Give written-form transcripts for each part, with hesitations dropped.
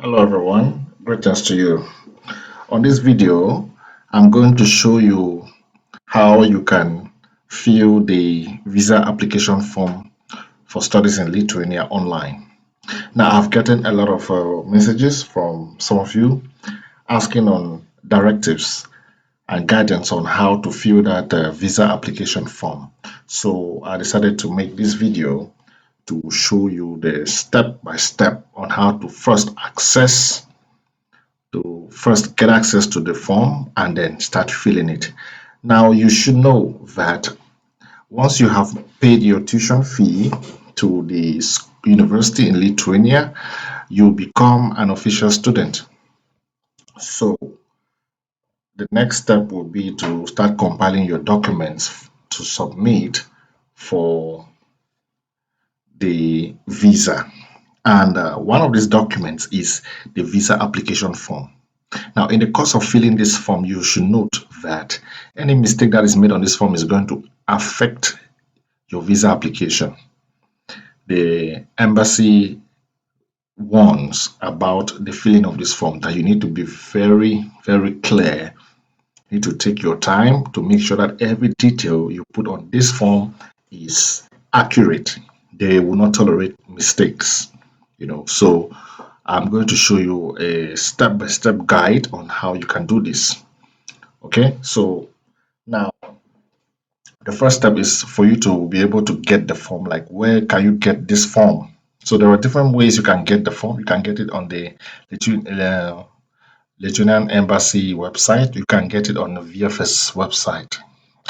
Hello everyone, greetings to you. On this video, I'm going to show you how you can fill the visa application form for studies in Lithuania online. Now, I've gotten a lot of messages from some of you asking on directives and guidance on how to fill that visa application form. So I decided to make this video to show you the step by step on how to first get access to the form and then start filling it. Now, you should know that once you have paid your tuition fee to the university in Lithuania, you become an official student. So, the next step will be to start compiling your documents to submit for the visa. And one of these documents is the visa application form. Now, in the course of filling this form, you should note that any mistake that is made on this form is going to affect your visa application. The embassy warns about the filling of this form that you need to be very, very clear. You need to take your time to make sure that every detail you put on this form is accurate. They will not tolerate mistakes. So I'm going to show you a step-by-step guide on how you can do this. Okay, so now the first step is for you to be able to get the form. Like, where can you get this form? So there are different ways you can get the form. You can get it on the Lithuanian Embassy website. You can get it on the VFS website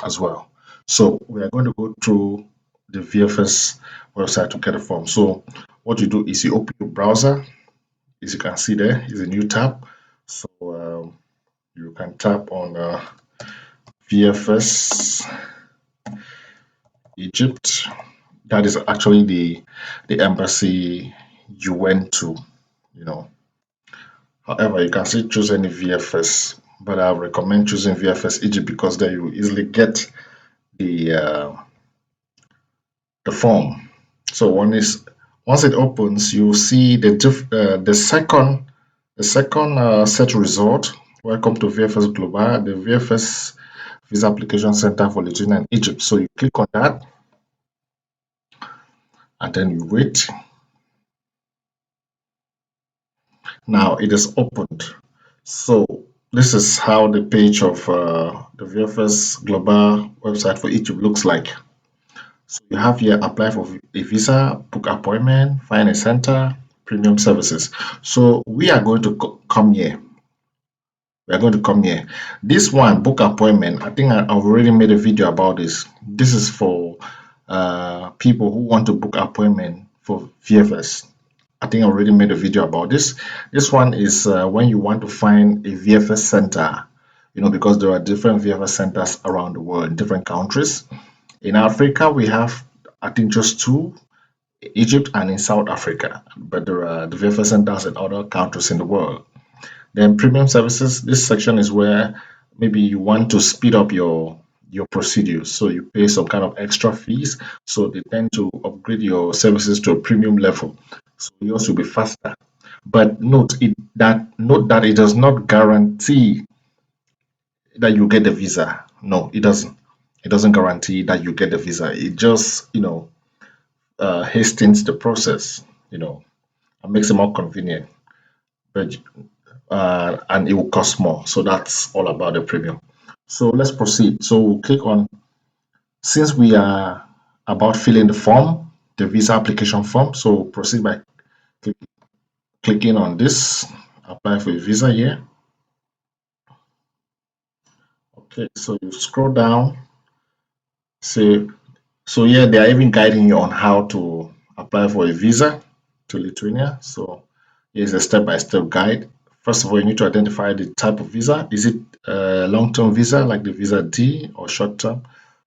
as well. So we are going to go through the VFS website to get a form. So what you do is you open your browser. As you can see, there is a new tab. So you can tap on VFS Egypt. That is actually the embassy you went to, you know. However, you can still choose any VFS, but I recommend choosing VFS Egypt because there you easily get the uh, the form. So once it opens, you see the second set result. Welcome to VFS Global, the VFS Visa Application Center for Lithuania and Egypt. So you click on that and then you wait. Now it is opened. So this is how the page of the VFS Global website for Egypt looks like. So you have here apply for a visa, book appointment, find a center, premium services. So we are going to come here. We are going to come here. This one, book appointment, I think I've already made a video about this. This is for people who want to book appointment for VFS. I think I already made a video about this. This one is when you want to find a VFS center, because there are different VFS centers around the world in different countries. In Africa, we have, I think, just two, Egypt and in South Africa, but there are the VFS centers in other countries in the world. Then premium services, this section is where maybe you want to speed up your procedures. So you pay some kind of extra fees. So they tend to upgrade your services to a premium level. So yours will be faster. But note that it does not guarantee that you get the visa. No, it doesn't. It doesn't guarantee that you get the visa. It just, hastens the process, and makes it more convenient. But and it will cost more. So that's all about the premium. So let's proceed. So we'll click on, since we are about filling the form, the visa application form. So proceed by click, clicking on this, apply for a visa here. Okay, so you scroll down. So yeah, they are even guiding you on how to apply for a visa to Lithuania. So here's a step-by-step guide. First of all, you need to identify the type of visa. Is it a long-term visa like the visa D or short-term?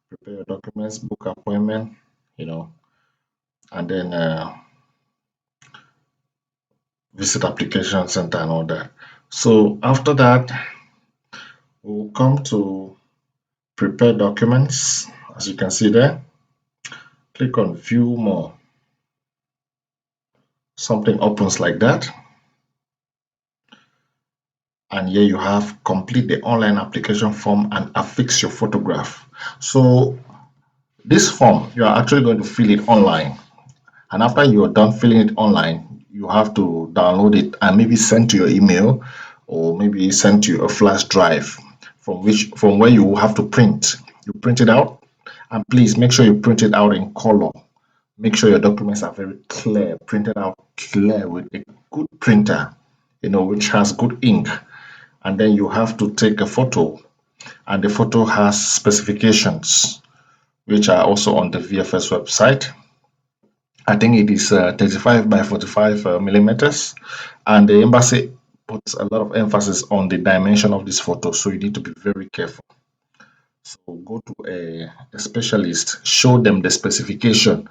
Prepare your documents, book appointment, and then visit application center and all that. So after that, we'll come to prepare documents. As you can see there, click on view more. Something opens like that. and here you have complete the online application form and affix your photograph. So this form, you are actually going to fill it online, and after you are done filling it online, you have to download it and maybe send to your email, or maybe send to a flash drive from where you will have to print. You print it out, and please make sure you print it out in color. Make sure your documents are very clear, printed out clear with a good printer, which has good ink. And then you have to take a photo, and the photo has specifications which are also on the VFS website. I think it is 35 by 45 millimeters, and the embassy puts a lot of emphasis on the dimension of this photo, so you need to be very careful. So go to a specialist, show them the specification,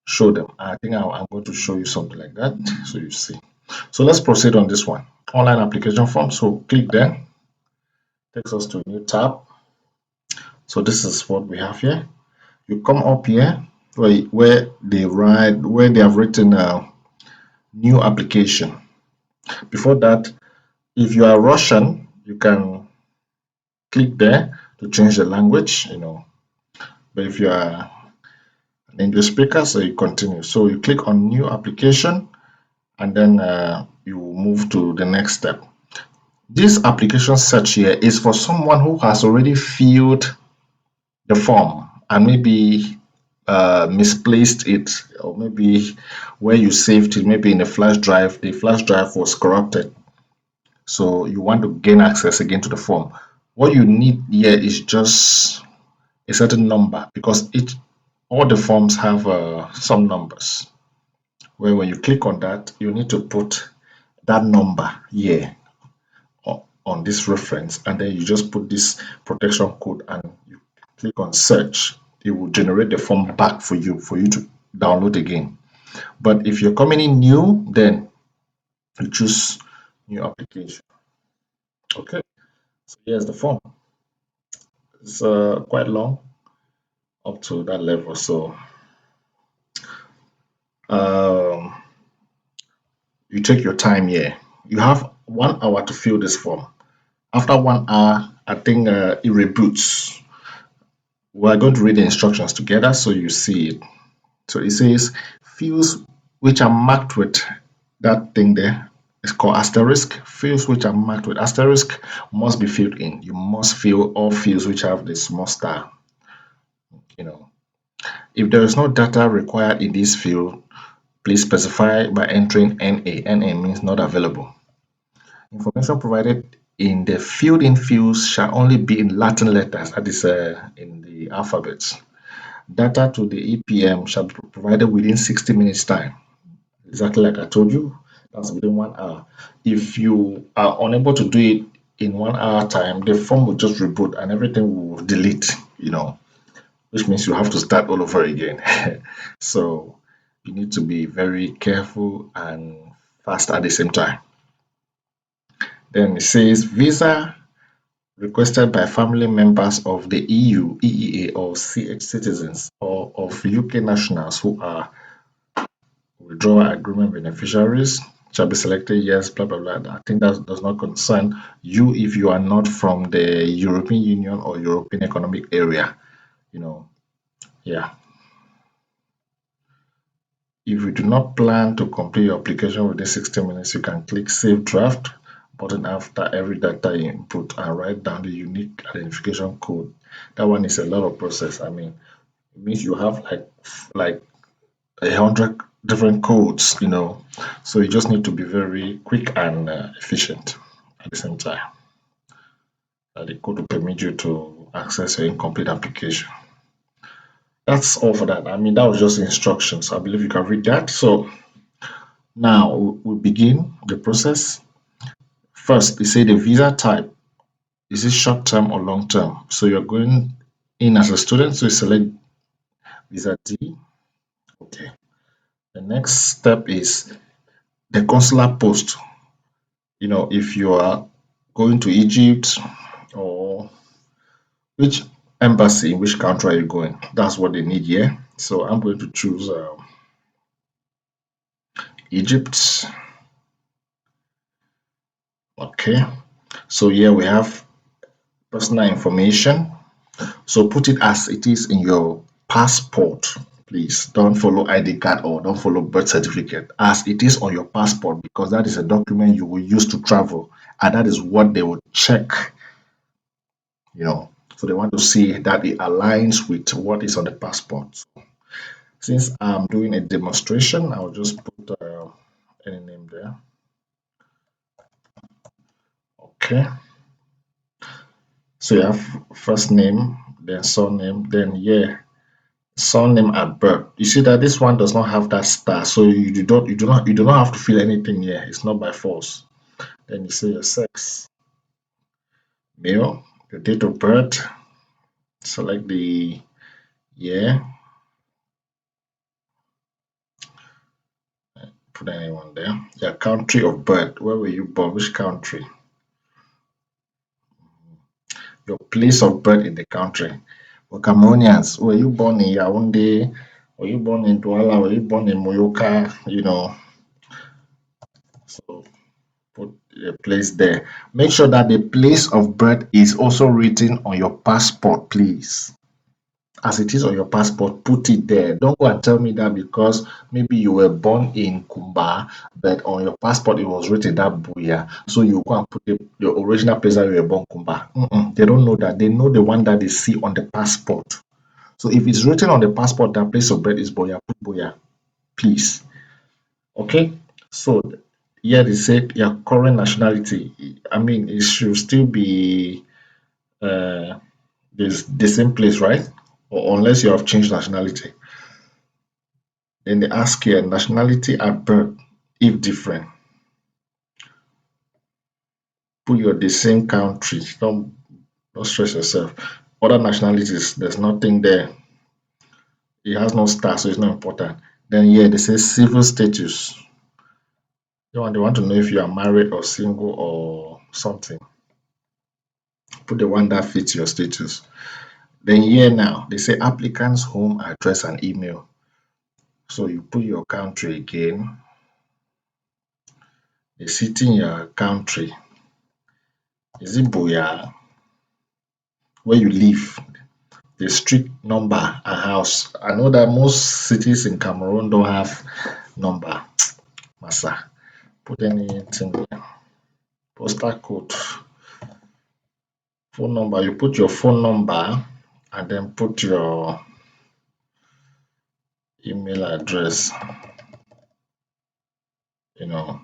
show them. I think I'm going to show you something like that so you see. So let's proceed on this one. Online application form. So click there, takes us to a new tab. So this is what we have here. You come up here where they have written new application. Before that, if you are Russian, you can click there to change the language, But if you are an English speaker, so you continue. So you click on new application, and then you move to the next step. This application search here is for someone who has already filled the form and maybe misplaced it, or maybe where you saved it, maybe in a flash drive, the flash drive was corrupted. So you want to gain access again to the form. What you need here is just a certain number, because all the forms have some numbers, where when you click on that, you need to put that number here on this reference, and then you just put this protection code and you click on search. It will generate the form back for you to download again. But if you're coming in new, then you choose new application. Okay, so here's the form. It's quite long up to that level, so um, you take your time here. You have 1 hour to fill this form. After 1 hour, I think it reboots. We're going to read the instructions together so you see it. So it says fields which are marked with that thing there is called asterisk. Fields which are marked with asterisk must be filled in. You must fill all fields which have the small star. If there is no data required in this field, please specify by entering NA. NA means not available. Information provided in the filled in fields shall only be in Latin letters, that is in the alphabets. Data to the EPM shall be provided within 60 minutes time. Exactly like I told you, that's within 1 hour. If you are unable to do it in 1 hour time, the form will just reboot and everything will delete, which means you have to start all over again. So you need to be very careful and fast at the same time. Then it says visa requested by family members of the EU, EEA, or CH citizens, or of UK nationals who are withdrawal agreement beneficiaries shall be selected. Yes, blah blah blah. I think that does not concern you if you are not from the European Union or European Economic Area. Yeah. If you do not plan to complete your application within 60 minutes, you can click Save Draft button after every data input and write down the unique identification code. That one is a lot of process. I mean, it means you have like 100 different codes, So you just need to be very quick and efficient at the same time. The code will permit you to access your incomplete application. That's all for that. I mean, that was just instructions. I believe you can read that. So now we'll begin the process. First, you say the visa type. Is it short term or long term? So you're going in as a student, so you select visa D. Okay. The next step is the consular post. If you are going to Egypt, or which embassy in which country are you going? That's what they need here. So I'm going to choose Egypt. Okay. So here we have personal information. So put it as it is in your passport. Please don't follow ID card or don't follow birth certificate as it is on your passport, because that is a document you will use to travel, and that is what they will check, you know. So they want to see that it aligns with what is on the passport. Since I'm doing a demonstration, I'll just put any name there. Okay. So you have first name, then surname, then yeah, surname at birth. You see that this one does not have that star, so you do not have to fill anything here. It's not by force. Then you say your sex, male, your date of birth, select the year, put anyone there. Your country of birth, where were you born, which country? Your place of birth in the country. For Cameroonians, were you born in Yaoundé? Were you born in Douala? Were you born in Moyoka? You know, so put a place there. Make sure that the place of birth is also written on your passport, please. As it is on your passport, put it there. Don't go and tell me that because maybe you were born in Kumba, but on your passport it was written that Buya. So you go and put your original place that you were born Kumba. They don't know that. They know the one that they see on the passport. So if it's written on the passport that place of birth is Boya, put Boya, please. Okay. So here they said your current nationality. I mean, it should still be uh, the same place, right? Or unless you have changed nationality. Then they ask here nationality at birth, if different. Put your the same country. Don't stress yourself. Other nationalities, there's nothing there. It has no star, so it's not important. Then here they say civil status. They want to know if you are married or single or something. Put the one that fits your status. Then here now they say applicant's home address and email. So you put your country again, the city in your country. Is it Boya? Where you live, the street number and house. I know that most cities in Cameroon don't have number. Massa. Put anything there. Postal code. Phone number. You put your phone number and then put your email address. You know.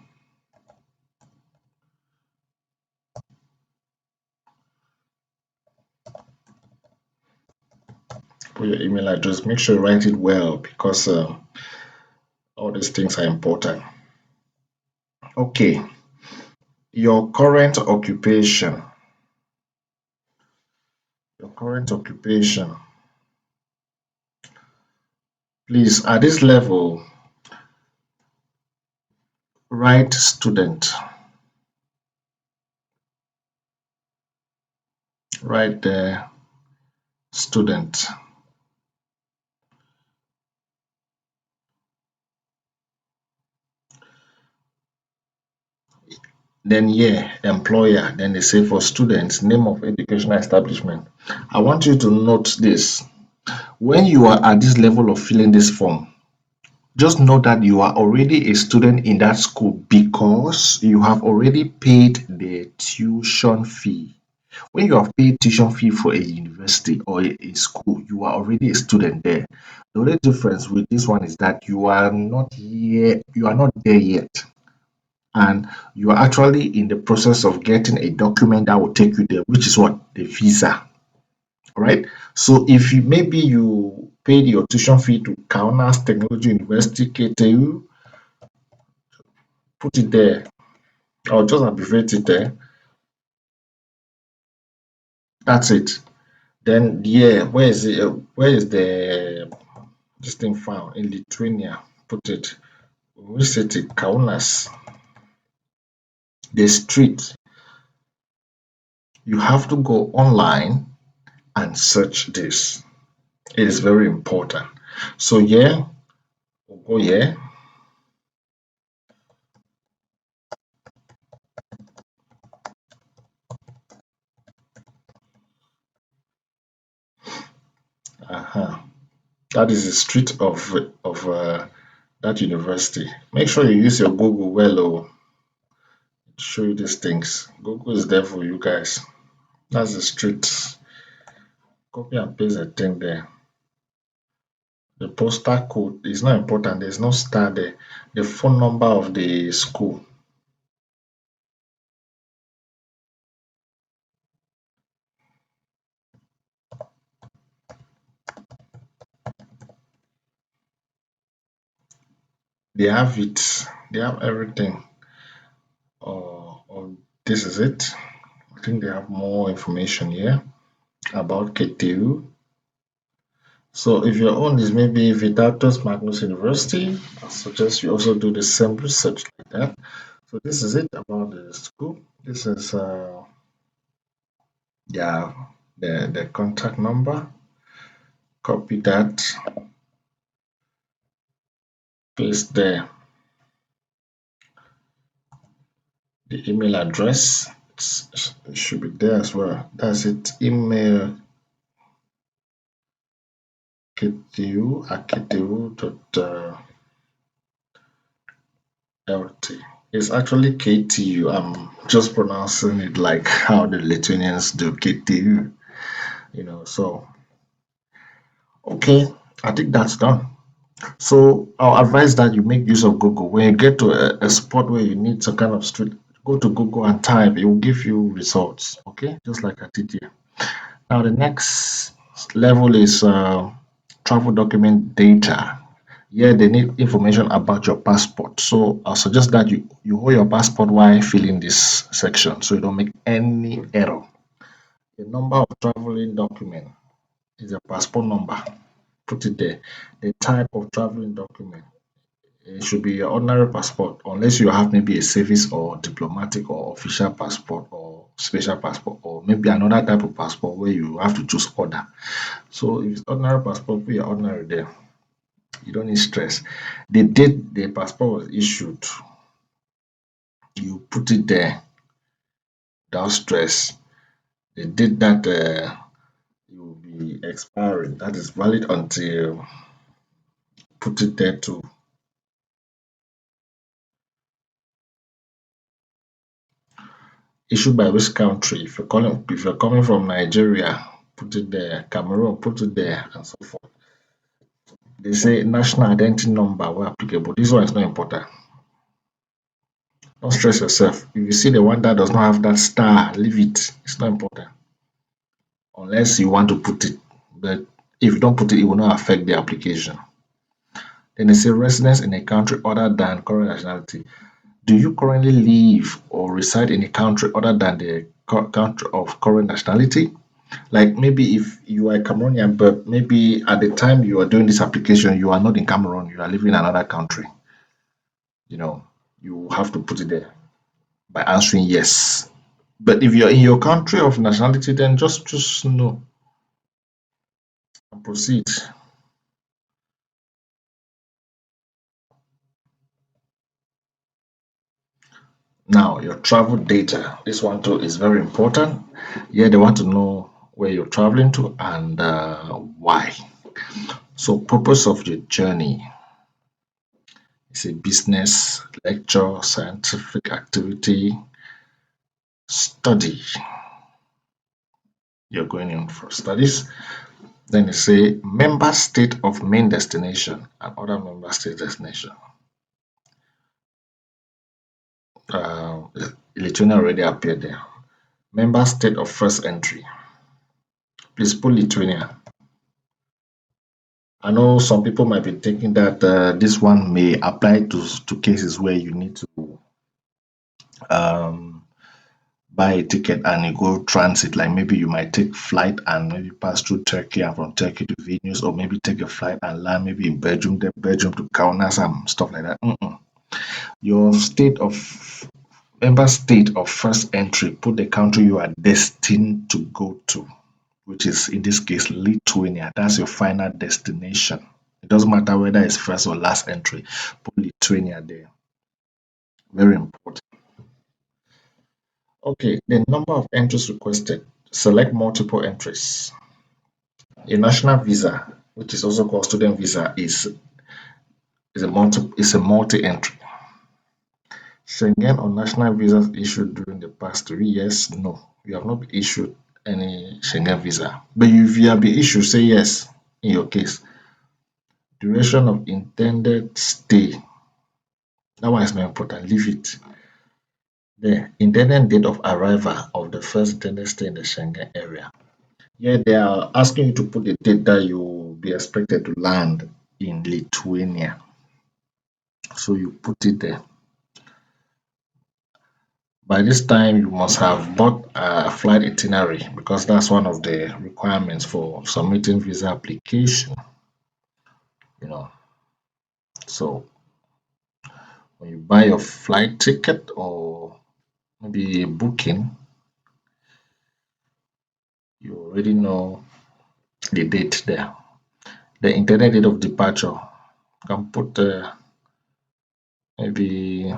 Put your email address. Make sure you write it well because all these things are important. Okay. Your current occupation. Your current occupation. Please, at this level, write student. Write the student. Then yeah, employer. Then they say for students, name of educational establishment. I want you to note this. When you are at this level of filling this form, just know that you are already a student in that school because you have already paid the tuition fee. When you have paid tuition fee for a university or a school, you are already a student there. The only difference with this one is that you are not here, you are not there yet, and you are actually in the process of getting a document that will take you there, which is what? The visa. All right. So if you maybe you paid your tuition fee to Kaunas Technology University, KTU, put it there, or just abbreviate it there. That's it. Then yeah, where is it? Where is the this thing found in Lithuania? Put it. Which city? Kaunas. The street. You have to go online and search this. It is very important. So yeah, we'll go here. Uh-huh. That is the street of that university. Make sure you use your Google well to show you these things. Google is there for you guys. That's the street. Copy and paste the thing there. The postal code is not important. There's no star there. The phone number of the school. They have it. They have everything. Or this is it. I think they have more information here about KTU. So if your own is maybe Vitatus Magnus University, I suggest you also do the same research like that. So this is it about the school. This is yeah, the contact number. Copy that, paste there. The email address it should be there as well. That's it. Email KTU@KTU.lt. It's actually KTU. I'm just pronouncing it like how the Lithuanians do KTU. So okay, I think that's done. So I'll advise that you make use of Google. When you get to a spot where you need some kind of street, go to Google and type. It will give you results. Okay, just like I did here. Now the next level is travel document data. Yeah, they need information about your passport. So I'll suggest that you hold your passport while filling this section so you don't make any error. The number of traveling document is a passport number. Put it there. The type of traveling document. It should be your ordinary passport, unless you have maybe a service or diplomatic or official passport or special passport, or maybe another type of passport where you have to choose order. So if it's ordinary passport, put your ordinary there. You don't need stress. The date the passport was issued, you put it there without stress. The date that you will be expiring, that is valid until, put it there too. Issued by which country? If you're coming from Nigeria, put it there. Cameroon, put it there, and so forth. They say national identity number where applicable. This one is not important. Don't stress yourself. If you see the one that does not have that star, leave it. It's not important. Unless you want to put it. But if you don't put it, it will not affect the application. Then they say residence in a country other than current nationality. Do you currently live or reside in a country other than the country of current nationality? Like maybe if you are a Cameroonian, but maybe at the time you are doing this application, you are not in Cameroon, you are living in another country. You know, you have to put it there by answering yes. But if you're in your country of nationality, then just choose no and proceed. Now, your travel data. This one too is very important. Yeah, they want to know where you're traveling to and why. So, purpose of your journey is a business, lecture, scientific activity, study. You're going in for studies. Then you say member state of main destination and other member state destination. Uh, Lithuania already appeared there. Member state of first entry. Please put Lithuania. I know some people might be thinking that this one may apply to cases where you need to um, buy a ticket and you go transit. Like maybe you might take flight and maybe pass through Turkey and from Turkey to Vilnius, or maybe take a flight and land maybe in Belgium, then Belgium to Kaunas and stuff like that. Your state of member state of first entry, put the country you are destined to go to, which is in this case Lithuania. That's your final destination. It doesn't matter whether it's first or last entry. Put Lithuania there. Very important. Okay, the number of entries requested. Select multiple entries. A national visa, which is also called student visa, is a multi entry. Schengen or national visas issued during the past 3 years? No, you have not been issued any Schengen visa. But if you have been issued, say yes in your case. Duration of intended stay. That one is not important. Leave it. The intended date of arrival of the first intended stay in the Schengen area. Yeah, they are asking you to put the date that you will be expected to land in Lithuania. So you put it there. By this time, you must have bought a flight itinerary because that's one of the requirements for submitting visa application. You know, so when you buy your flight ticket or maybe a booking, you already know the date there. The intended date of departure, you can put maybe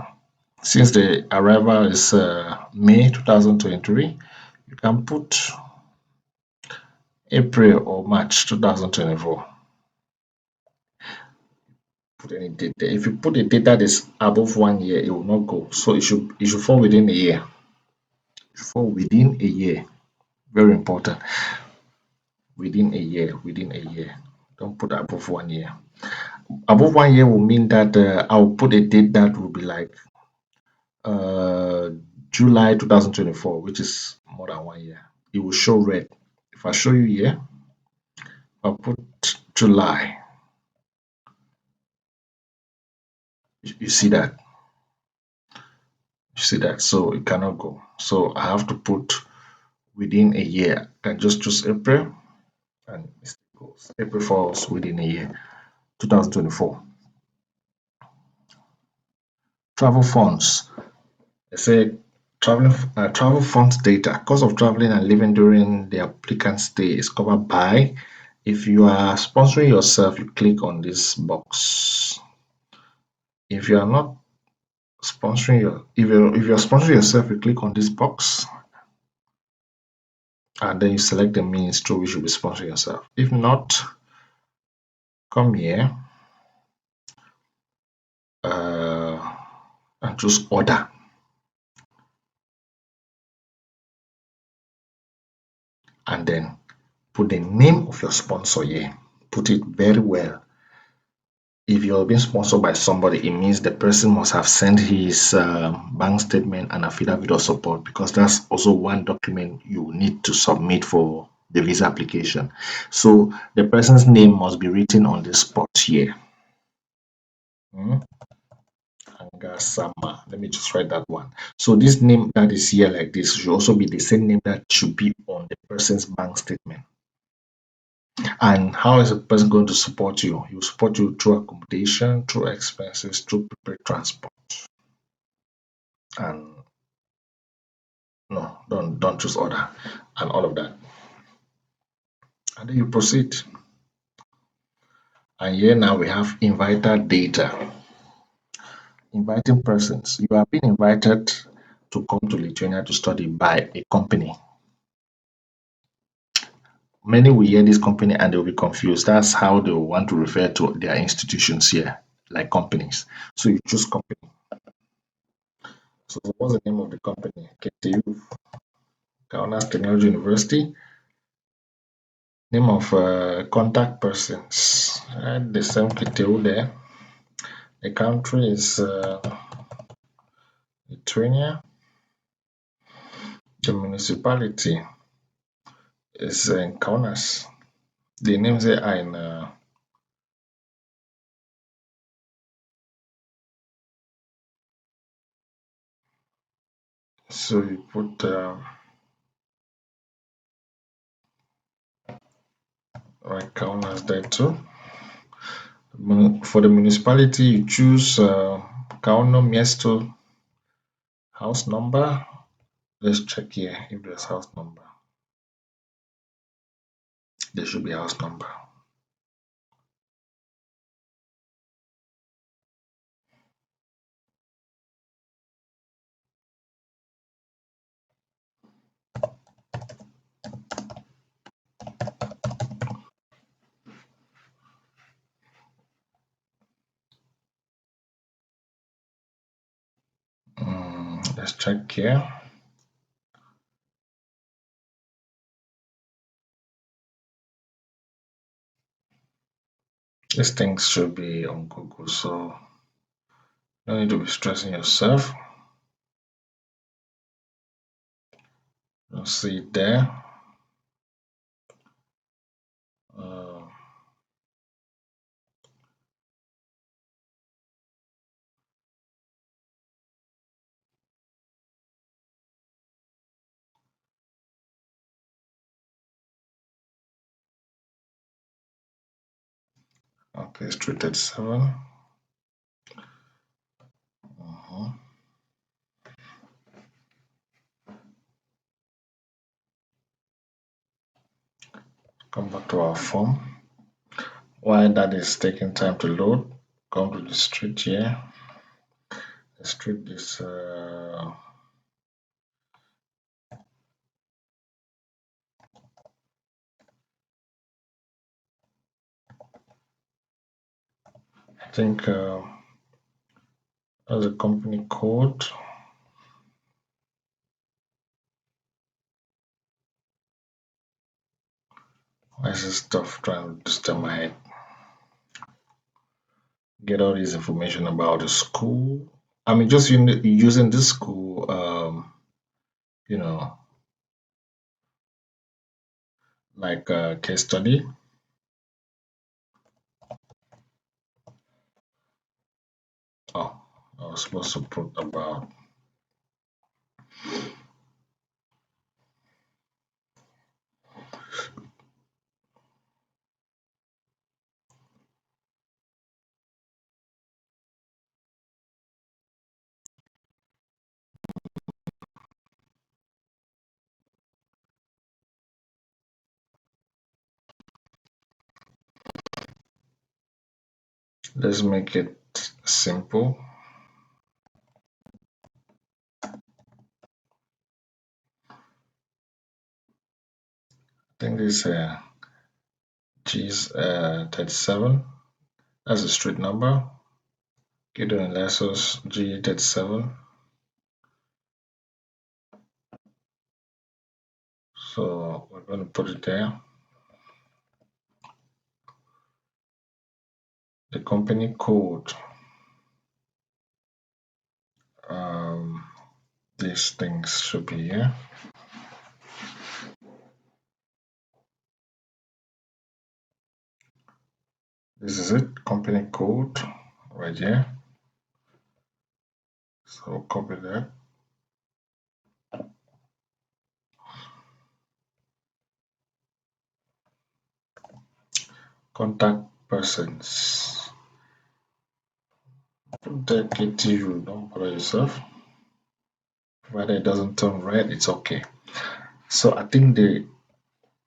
since the arrival is May 2023, you can put April or March 2024. Put any date there. If you put a date that is above 1 year, it will not go. So it should fall within a year. It should fall within a year. Very important. Within a year. Within a year. Don't put above 1 year. Above 1 year will mean that I'll put a date that will be like uh, July 2024, which is more than 1 year. It will show red. If I show you here, I'll put July. You see that? You see that? So it cannot go. So I have to put within a year. I can just choose April and it still goes. April falls within a year. 2024. Travel funds. They say travel funds data. Cost of traveling and living during the applicant stay is covered by. If you are sponsoring yourself, you click on this box. If you are not sponsoring your, if you're sponsoring yourself, you click on this box and then you select the means through which you'll be sponsoring yourself. If not, come here uh, and choose order. And then put the name of your sponsor here. Put it very well. If you're being sponsored by somebody, it means the person must have sent his bank statement and affidavit of support because that's also one document you need to submit for the visa application. So the person's name must be written on the spot here. Hmm? Angasama. Let me just write that one. So this name that is here like this should also be the same name that should be on the person's bank statement. And how is a person going to support you? He will support you through accommodation, through expenses, through prepaid transport. And no, don't choose order and all of that. And then you proceed. And here now we have invited data. Inviting persons. You have been invited to come to Lithuania to study by a company. Many will hear this company and they'll be confused. That's how they will want to refer to their institutions here, like companies. So you choose company. So what's the name of the company? KTU, Kaunas Technology University. Name of contact persons. The same KTU there. The country is Lithuania. The municipality is in Kaunas. The names there are in so you put right Kaunas there too. For the municipality, you choose Kauno Miesto house number. Let's check here if there's house number. There should be house number. Let's check here. These things should be on Google, so no need to be stressing yourself. You'll see it there. Uh, okay, it's 337. Come back to our form. While that is taking time to load, come to the street here. The street is I think that's a company code. Why is this stuff trying to disturb my head? Get all this information about the school. I mean, just using this school, you know, like a case study. Oh, I was supposed to put about. Let's make it simple. I think this G's 37. That's the street number. Gideon Lassos G37. So we're going to put it there. The company code. These things should be here. This is it, company code right here. So copy that. Contact persons. Put the KTU, don't bother yourself. Provided it doesn't turn red, it's okay. So I think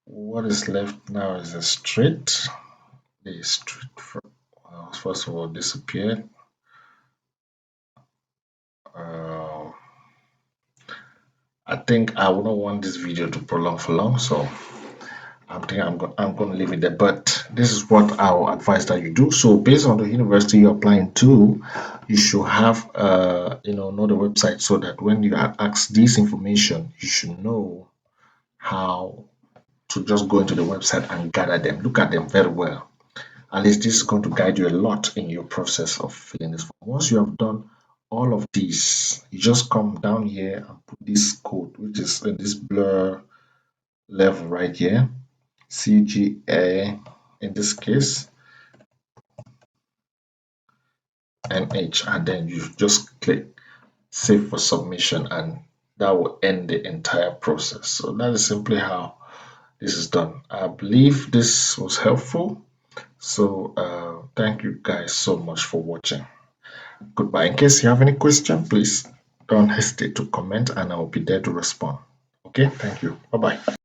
what is left now is the street. The street first of all disappeared. I think I wouldn't want this video to prolong for long, so I'm thinking I'm going to leave it there. But this is what I will advise that you do. So based on the university you're applying to, you should have know the website so that when you are asked this information, you should know how to just go into the website and gather them. Look at them very well. At least this is going to guide you a lot in your process of filling this form. Once you have done all of these, you just come down here and put this code, which is in this blur level right here, CGA in this case, NH, and then you just click save for submission, and that will end the entire process. So that is simply how this is done. I believe this was helpful. So thank you guys so much for watching. Goodbye. In case you have any question, please don't hesitate to comment and I will be there to respond. Okay, thank you. Bye bye.